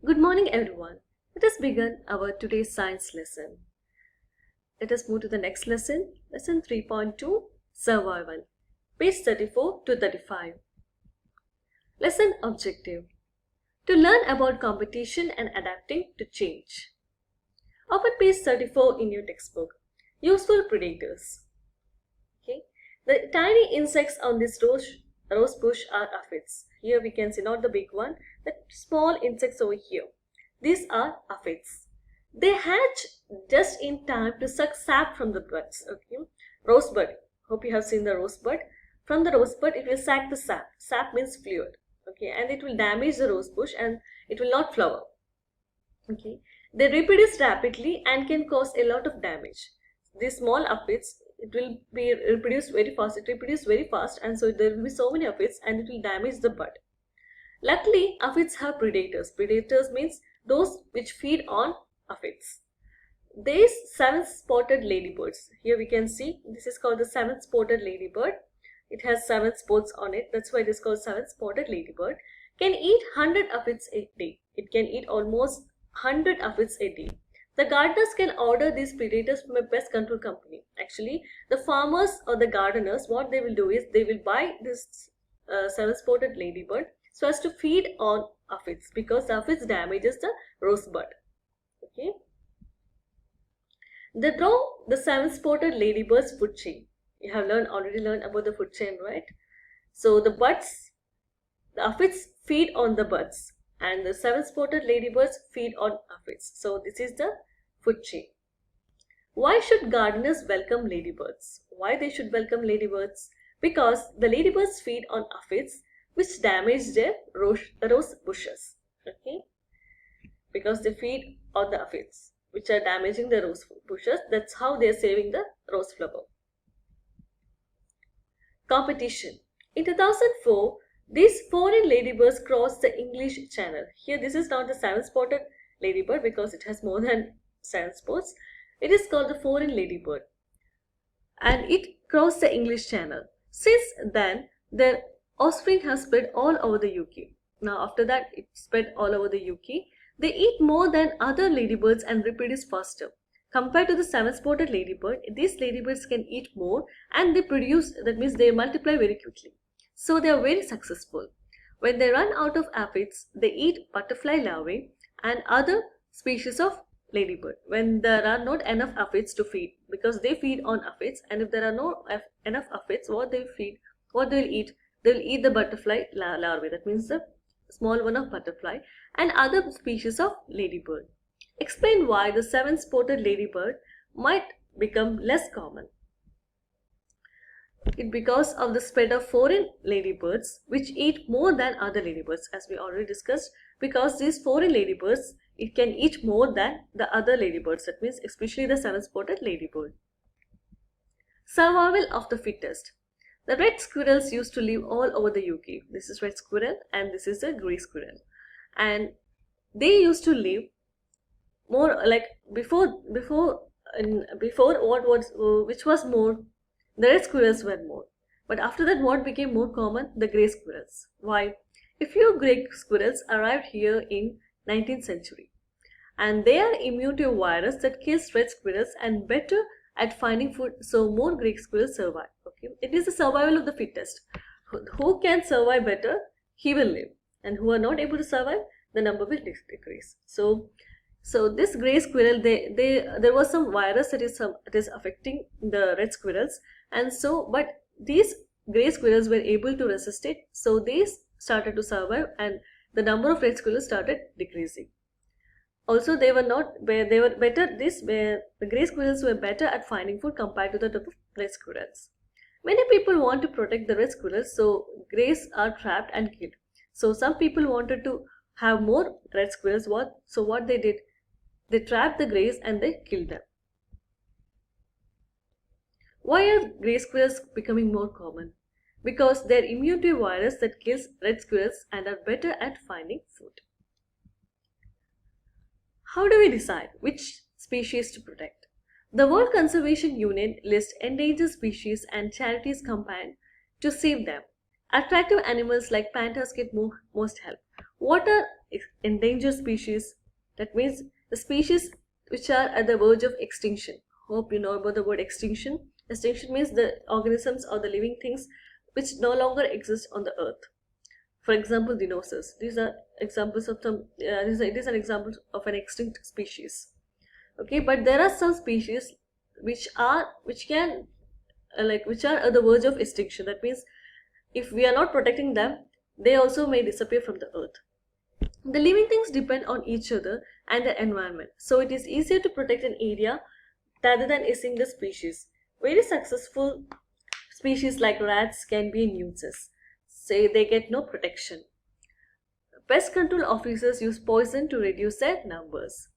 Good morning, everyone. Let us begin our today's science lesson. Let us move to the next lesson, lesson 3.2, Survival, page 34 to 35. Lesson objective: to learn about competition and adapting to change. Open page 34 in your textbook. Useful predators. Okay, the tiny insects on this rose bush are aphids. Here we can see not the big one, the small insects over here. These are aphids. They hatch just in time to suck sap from the buds. Okay, rosebud. Hope you have seen the rosebud. From the rosebud, it will sack the sap. Sap means fluid. Okay, and it will damage the rose bush and it will not flower. Okay, they reproduce rapidly and can cause a lot of damage. These small aphids, it will be reproduced very fast. It reproduces very fast, and so there will be so many aphids, and it will damage the bud. Luckily, aphids have predators. Predators means those which feed on aphids. These seven-spotted ladybirds. Here we can see this is called the seven-spotted ladybird. It has 7 spots on it. That's why it is called seven-spotted ladybird. Can eat 100 aphids a day. It can eat almost 100 aphids a day. The gardeners can order these predators from a pest control company. Actually, the farmers or the gardeners, what they will do is they will buy this seven-spotted ladybird so as to feed on aphids, because the aphids damages the rosebud. Okay. They draw the seven-spotted ladybird's food chain. You have already learned about the food chain, right? So the aphids feed on the buds, and the seven-spotted ladybirds feed on aphids. So this is the food chain. Why should gardeners welcome ladybirds? Why they should welcome ladybirds? Because the ladybirds feed on aphids which damage their rose bushes. Okay? Because they feed on the aphids which are damaging the rose bushes. That's how they are saving the rose flower. Competition. In 2004, these foreign ladybirds crossed the English Channel. Here this is not the seven-spotted ladybird because it has more than 7 spots. It is called the foreign ladybird, and it crossed the English Channel. Since then, their offspring has spread all over the UK. Now after that, it spread all over the UK. They eat more than other ladybirds and reproduce faster. Compared to the seven-spotted ladybird, these ladybirds can eat more and they produce, that means they multiply very quickly. So they are very successful. When they run out of aphids, they eat butterfly larvae and other species of ladybird. When there are not enough aphids to feed, because they feed on aphids, and if there are no enough aphids, what they will eat? They will eat the butterfly larvae. That means the small one of butterfly and other species of ladybird. Explain why the seven-spotted ladybird might become less common. It because of the spread of foreign ladybirds which eat more than other ladybirds, as we already discussed. Because these foreign ladybirds, it can eat more than the other ladybirds. That means especially the seven-spotted ladybird. Survival of the fittest. The red squirrels used to live all over the UK. This is red squirrel and this is the grey squirrel, and they used to live more like before what was which was more, the red squirrels were more, but after that what became more common? The grey squirrels. Why? A few grey squirrels arrived here in 19th century, and they are immune to a virus that kills red squirrels and better at finding food, so more grey squirrels survive. Okay, it is the survival of the fittest. Who can survive better, he will live, and who are not able to survive, the number will decrease. So this grey squirrel, there was some virus that is affecting the red squirrels, and so but these grey squirrels were able to resist it, so they started to survive, and the number of red squirrels started decreasing. Also, they were better. The grey squirrels were better at finding food compared to the red squirrels. Many people want to protect the red squirrels, so greys are trapped and killed. So some people wanted to have more red squirrels. What they did? They trapped the greys and they killed them. Why are grey squirrels becoming more common? Because they are immune to a virus that kills red squirrels and are better at finding food. How do we decide which species to protect? The World Conservation Union lists endangered species and charities combine to save them. Attractive animals like pandas get most help. What are endangered species. That means the species which are at the verge of extinction. Hope you know about the word extinction. Extinction means the organisms or the living things which no longer exist on the earth. For example, dinosaurs. These are examples of some. It is an example of an extinct species. Okay, but there are some species which are which are at the verge of extinction. That means if we are not protecting them, they also may disappear from the earth. The living things depend on each other and the environment, so it is easier to protect an area rather than extinct the species. Very successful species like rats can be a nuisance. Say they get no protection. Pest control officers use poison to reduce their numbers.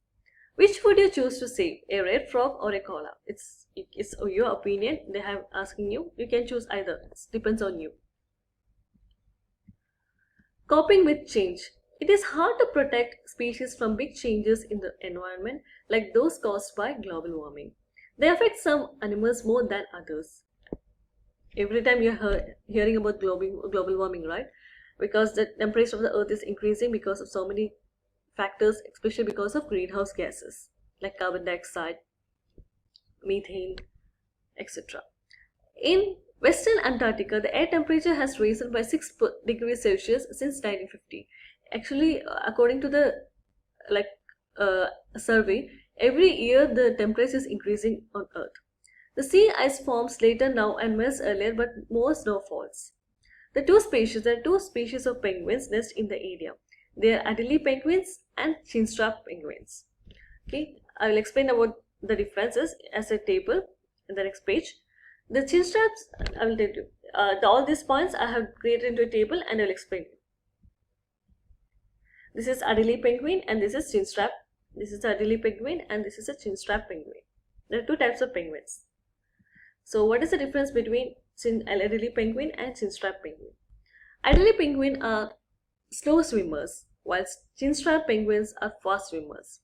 Which would you choose to save, a red frog or a koala? It's your opinion. They have asking you. You can choose either. It depends on you. Coping with change. It is hard to protect species from big changes in the environment like those caused by global warming. They affect some animals more than others. Every time you're hearing about global warming, right? Because the temperature of the earth is increasing because of so many factors, especially because of greenhouse gases like carbon dioxide, methane, etc. In Western Antarctica, the air temperature has risen by 6 degrees Celsius since 1950. Actually, according to the survey, every year the temperature is increasing on Earth. The sea ice forms later now and melts earlier, but more snow falls. There are two species of penguins nest in the area. They are Adelie penguins and chinstrap penguins. Okay, I will explain about the differences as a table in the next page. The chinstraps, I will tell you. All these points I have created into a table and I will explain. This is Adelie penguin and this is chinstrap. This is Adelie penguin and this is a chinstrap penguin. There are two types of penguins. So what is the difference between Adelie penguin and chinstrap penguin? Adelie penguin are slow swimmers, whilst chinstrap penguins are fast swimmers.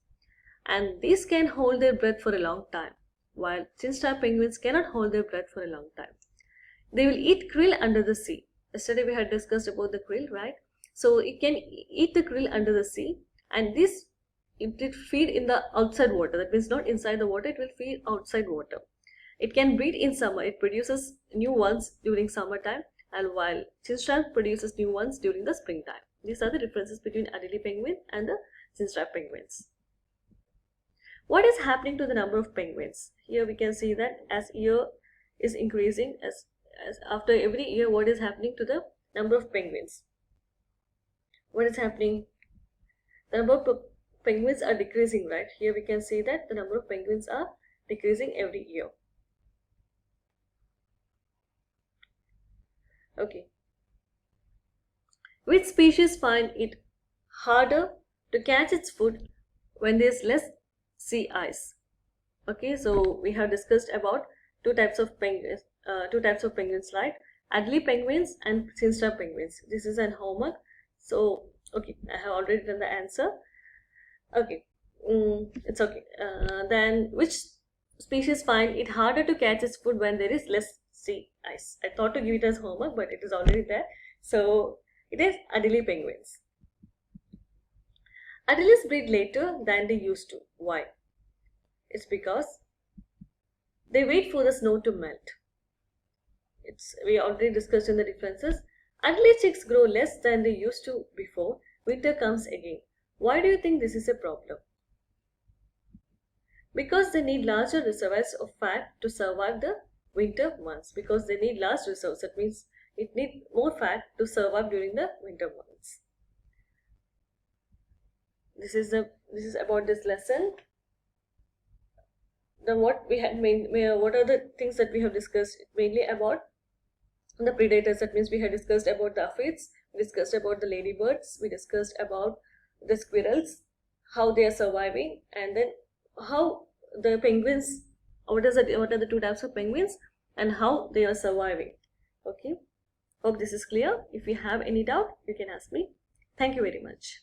And these can hold their breath for a long time, while chinstrap penguins cannot hold their breath for a long time. They will eat krill under the sea. Yesterday we had discussed about the krill, right? So it can eat the krill under the sea, and it will feed in the outside water. That means not inside the water, it will feed outside water. It can breed in summer. It produces new ones during summertime, and while chinstrap produces new ones during the springtime. These are the differences between Adelie penguin and the chinstrap penguins. What is happening to the number of penguins? Here we can see that as year is increasing, as after every year, what is happening to the number of penguins? What is happening? The number of penguins are decreasing, right? Here we can see that the number of penguins are decreasing every year. Okay. Which species find it harder to catch its food when there is less sea ice? Okay, so we have discussed about two types of penguins, right? Adelie penguins and chinstrap penguins. This is an homework. So, okay, I have already done the answer. Okay, it's okay. Then, which species find it harder to catch its food when there is less sea ice? I thought to give it as homework, but it is already there. So, it is Adelie penguins. Adelies breed later than they used to. Why? It's because they wait for the snow to melt. We already discussed in the differences. Adelie chicks grow less than they used to before winter comes again. Why do you think this is a problem? Because they need larger reservoirs of fat to survive the winter months. Because they need large reserves. That means it needs more fat to survive during the winter months. This is about this lesson. Then what are the things that we have discussed? Mainly about the predators. That means we have discussed about the aphids, we discussed about the ladybirds, we discussed about the squirrels, how they are surviving, and then how the penguins, what are the two types of penguins and how they are surviving. Okay, hope this is clear. If you have any doubt, you can ask me. Thank you very much.